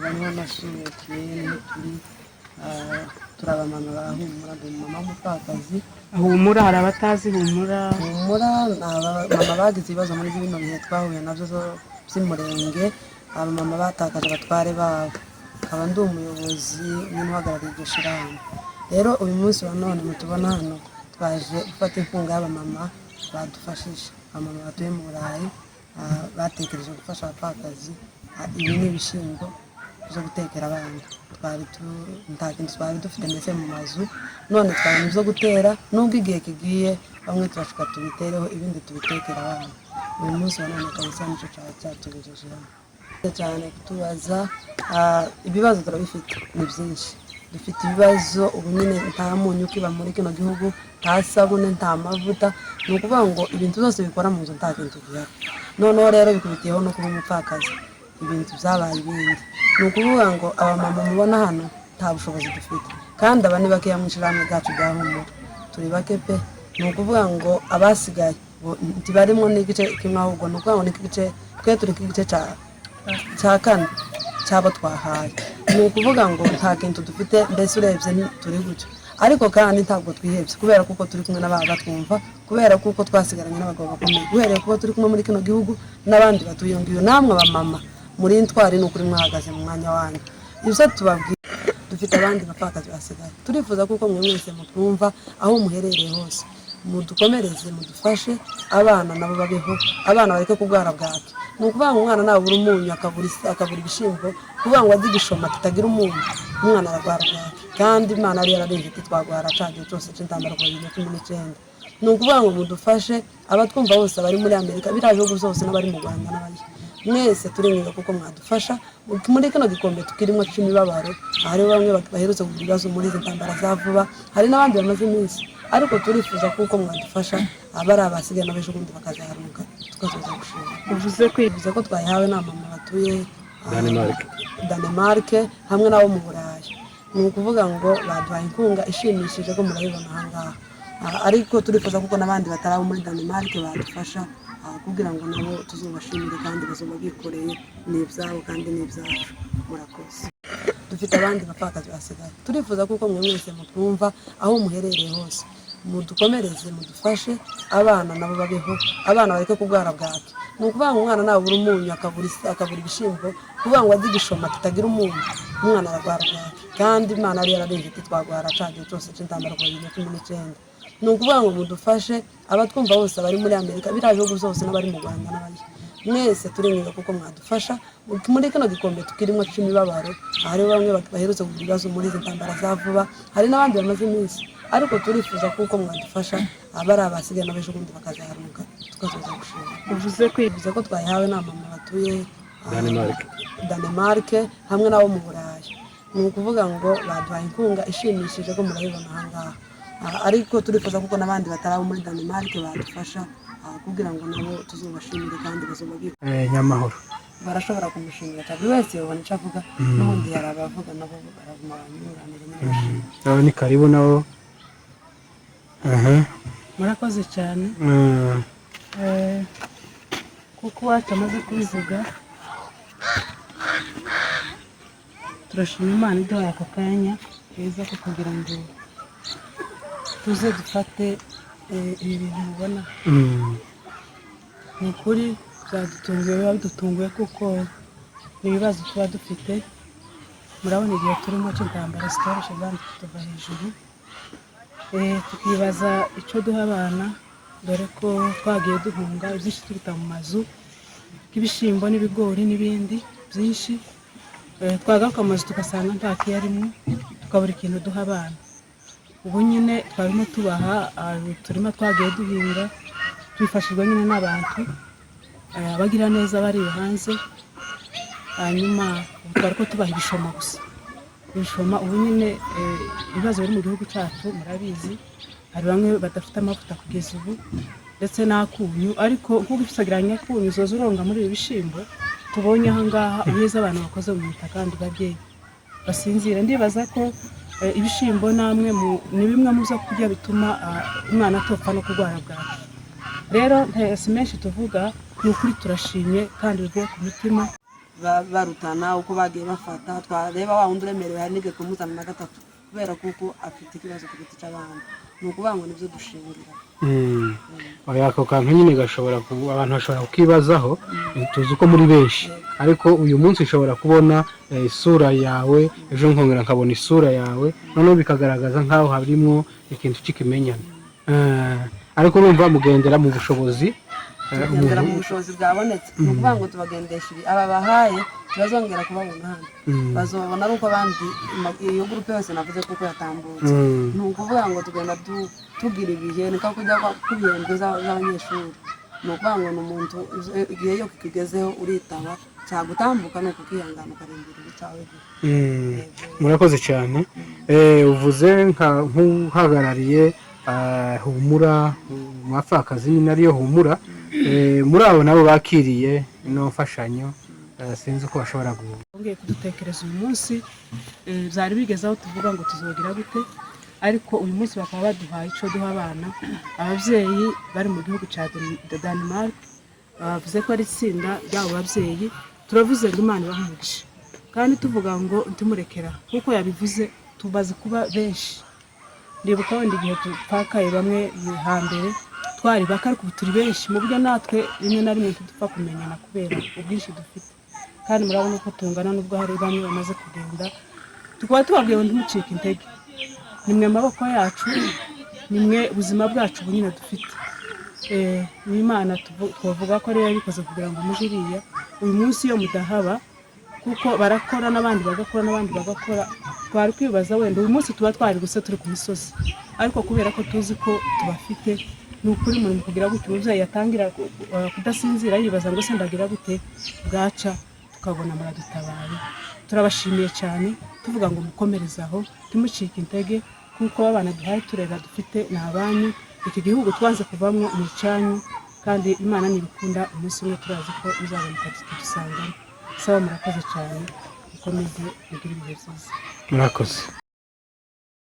bamwe nasuye turi turabamama bahumura mama w'umupfakazi. Humura hari abatazi humura mama bagize ibibazo muri bino bihe twahuye nabyo by'umurenge, abamama batakaje abatware babo. Nkaba ndi umuyobozi n'uhagarariye iryo shirahamwe. Rero uyu munsi wa none mutubona hano twaje gufata inkunga y'abamama badufashije, abamama batuye mu Burayi batekereje gufasha abapfakazi. Ibi ni ibishyimbo byo gutekera abana, nta kintu twari dufite ndetse mu mazu, none twabona ibyo gutera, nubwo igihe kigiye bamwe turashuka tubitereho ibindi tubitekera abana. Uyu munsi wa none kabisa nicyo cyatugejeje hano cyane kutubaza. Ibibazo turabifite ni byinshi, dufite ibibazo ubu nyine nta munyu ukiba muri kino gihugu, nta sabune, nta mavuta. Ni ukuvuga ngo ibintu byose bikora mu nzu nta kintu gihari. Noneho rero bikubitiyeho no kuba umupfakazi, ibintu byabaye ibindi. Ni ukuvuga ngo abamama mubona hano nta bushobozi dufite, kandi aba ni bakeya mu ishyirahamwe ryacu rya Humura, turi bake pe. Ni ukuvuga ngo abasigaye ntibarimo n'igice kimwe, ahubwo ni ukuvuga ngo n'igice twe turi nk'igice cya kane cyabo twahaye. Ni ukuvuga ngo nta kintu dufite, mbese urebye turi gutyo. Ariko kandi ntabwo twihebye, kubera kuko turi kumwe n'abana batwumva, kubera kuko twasigaranye n'abagabo bakomeye, guhereye kuko turi kumwe muri kino gihugu n'abandi batuye ngiyo. Namwe abamama muri intwari ni ukuri mwahagaze mu mwanya wanyu. Ibyo tubabwira, dufite abandi bapfakazi basigaye. Turifuza kuko mwe mwese mutwumva aho muherereye hose, mudukomereze, mudufashe abana nabo babeho, abana bareke kurwara bwaki. Ni ukuvuga ngo umwana nabura umunyu akabura ibishyimbo, kuvuga ngo ajye igishoma kitagira umunyu, umwana ararwara bwaki. Kandi Imana yari yararinze iti twagwara cagiye cyose c'intambara ku 2019. Ni ukuvuga ngo mudufashe abatwumva bose abari muri Amerika, biriya bihugu byose n'abari mu Rwanda n'abari mwese turinginga kuko mwadufasha muri kino gikombe tukirimo c'imibabaro. Hari bamwe baherutse kugira ibibazo muri izi ntambara za vuba, hari n'abandi bamaze iminsi, ariko turifuza kuko mwadufasha abari abasigaye n'abejo kundi bakazaharuka tukazoza gushima. Uvuze ko twayihawe n'amama batuye Danemark hamwe nabo mu Burayi. Ni ukuvuga ngo baduhaye inkunga ishimishije ko murayibona ahangaha, ariko turifuza kuko n'abandi batarabo muri Danemark badufasha kugira ngo nabo tuzobashimire kandi bazoba bikoreye n'ibyabo kandi n'ibyacu. Murakoze. Dufite abandi bapfakazi basigaye. Turifuza kuko mwe mwese mutwumva aho muherereye hose, mudukomereze, mudufashe abana nabo babeho, abana bareke kurwara bwaki. Ni ukuvuga ngo umwana nabura umunyu akabura ibishyimbo, kuvuga ngo ajye igishoma kitagira umunyu, umwana ararwara bwaki. Kandi Imana yari yararinze iti twagwara cagiye cyose c'intambara ku 2019. Ni ukuvuga ngo mudufashe abatwumva bose abari muri Amerika, biriya bihugu byose n'abari mu Rwanda n'abari mwese turinginga kuko mwadufasha muri kino gikombe tukirimo c'imibabaro. Hari bamwe baherutse kugira ibibazo muri izi ntambara za vuba, hari n'abandi bamaze iminsi, ariko turifuza kuko mwadufasha abari abasigaye n'abejo kundi bakazaharuka tukazoza gushima. Uvuze ko twayihawe n'amama batuye Danemark hamwe nabo mu Burayi. Ni ukuvuga ngo baduhaye inkunga ishimishije ko murayibona ahangaha, ariko turifuza kuko n'abandi batarabo muri Danemark badufasha kugira ngo nabo tuzobashimire kandi bazoba Nyamahoro barashobora kumushimira cyane. Buri wese yabona icyo avuga, n'ubundi hari abavuga nabo baraguma banyuranire n'ibashimira. Nabo ni karibu nabo. Murakoze cyane. Kuko wacu amaze kubivuga, turashima Imana iduhaye aka kanya keza ko kugira ngo tuze dufate ibi bintu mubona. Ni ukuri byadutunguye, biba bidutunguye kuko ibibazo tuba dufite. Murabona igihe turimo cy'intambara zitoroshye kandi tuva hejuru, tukibaza icyo duha abana, dore ko twagiye duhunga byinshi tubita mu mazu nk'ibishyimbo n'ibigori n'ibindi byinshi. Twagaruka mu mazu tugasanga nta kiyarimo, tukabura ikintu duha abana. Ubu nyine twarimo tubaha turima twagiye duhinga, twifashijwe nyine n'abantu bagira neza bari hanze. Hanyuma twari ko tubaha ibishoma gusa, ibishoma. Ubu nyine ibibazo biri mu gihugu cyacu murabizi, hari bamwe badafite amavuta kugeza ubu ndetse n'akunyu, ariko nk'ubisagiranye akunyu zoza uronga muri ibi bishyimbo tubonye ahangaha. Uheza abantu bakoze mu butaka kandi babyeyi basinzira. Ndibaza ko ibishyimbo namwe ni bimwe mu zo kurya bituma umwana atopfa no kurwara bwaki. Rero si menshi tuvuga, ni ukuri turashimye kandi bivuye ku mutima. barutana uko bagiye bafata twareba wa wundi uremerewe hari n'igihe kumuzana na gatatu kubera kuko afite ikibazo ku giti cy'abandi ni ukuvuga ngo nibyo dushingira ako kantu nyine gashobora abantu bashobora kukibazaho tuzi ko muri benshi ariko uyu munsi ushobora kubona isura yawe ejo nkongera nkabona isura yawe noneho bikagaragaza nk'aho harimo ikintu cy'ikimenyane ariko urumva mugendera mu bushobozi tugendera mu bushobozi bwabonetse ni ukuvuga ngo tubagendesha ibi aba bahaye tubazongera kubabona hano bazobona ari uko abandi iyo gurupe yose navuze kuko yatambutse ni ukuvuga ngo tugenda tugira ibihe niko kujya ku bihembwe z'abanyeshuri ni ukuvuga ngo ni umuntu igihe yo kigezeho uritaba cyagutambuka ni ukukihangana ukarindira ibicawe murakoze cyane uvuze nk'uhagarariye humura mwapfakazi nyine ariyo humura muri abo nabo bakiriye ino mfashanyo sinzi uko bashobora bongeye kudutekereza uyu munsi byari bigeze aho tuvuga ngo tuzogira gute ariko uyu munsi bakaba baduhaye icyo duha abana ababyeyi bari mu gihugu cya Denmark bavuze ko ari itsinda ry'abo babyeyi turavuze ngo Imana ibahe umugisha kandi tuvuga ngo ntimurekera kuko yabivuze tubaze kuba benshi ndibuka wenda igihe tupakaye bamwe hambere twari bake ariko ubu turi benshi mu buryo natwe rimwe na rimwe tudupfa kumenyana kubera ubwinshi dufite kandi murabona ko tungana n'ubwo hari bamwe bamaze kugenda tukaba tubabwiye ngo ntimucike intege nimwe amaboko yacu nimwe ubuzima bwacu bunyine dufite n'Imana twavuga ko ariyo yabikoze kugira ngo mujiriya uyu munsi iyo mudahaba kuko barakora n'abandi bagakora twari kwibaza wenda uyu munsi tuba twari gusa turi ku misozi ariko kubera ko tuzi ko tubafite ni ukuri umuntu kugira gutyo umubyeyi yatangira kudasinzira yibaza ngo se ndagira gute bwaca tukabona muradutabaye turabashimiye cyane tuvuga ngo mukomereze aho timucike intege kuko abana duhaye turera dufite ni abanyu iki gihugu twanze kuvamwo mu cyanyu kandi Imana nibikunda umunsi umwe turazi ko uzaboneka tudusangamo sawa murakoze cyane mukomeze mugire ibihe byiza murakoze